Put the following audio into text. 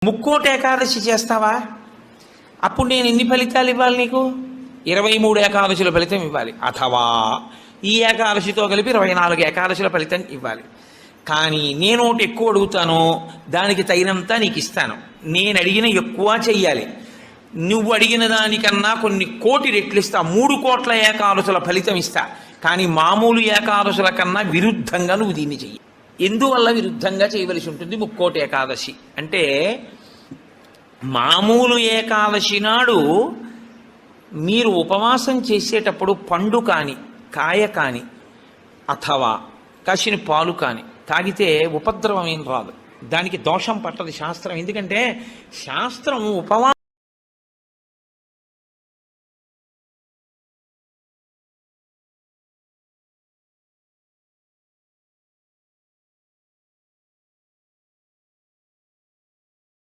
ముక్కోటి ఏకాదశి చేస్తావా? అప్పుడు నేను ఎన్ని ఫలితాలు ఇవ్వాలి నీకు? 23 ఏకాదశుల ఫలితం ఇవ్వాలి. అథవా ఈ ఏకాదశితో కలిపి 24 ఏకాదశుల ఫలితం ఇవ్వాలి. కానీ నేను ఒకటి ఎక్కువ అడుగుతాను, దానికి తగినంత నీకు ఇస్తాను. నేను అడిగిన ఎక్కువ చెయ్యాలి. నువ్వు అడిగిన దానికన్నా కొన్ని కోటి రెట్లు ఇస్తా. 3 కోట్ల ఏకాదశుల ఫలితం ఇస్తా. కానీ మామూలు ఏకాదశుల కన్నా విరుద్ధంగా నువ్వు దీన్ని చెయ్యి. ఎందువల్ల విరుద్ధంగా చేయవలసి ఉంటుంది ముక్కోటి ఏకాదశి అంటే, మామూలు ఏకాదశి నాడు మీరు ఉపవాసం చేసేటప్పుడు పండు కాని, కాయ కాని, అథవా కాసిన పాలు కాని తాగితే ఉపద్రవం ఏం రాదు. దానికి దోషం పట్టదు శాస్త్రం. ఎందుకంటే శాస్త్రం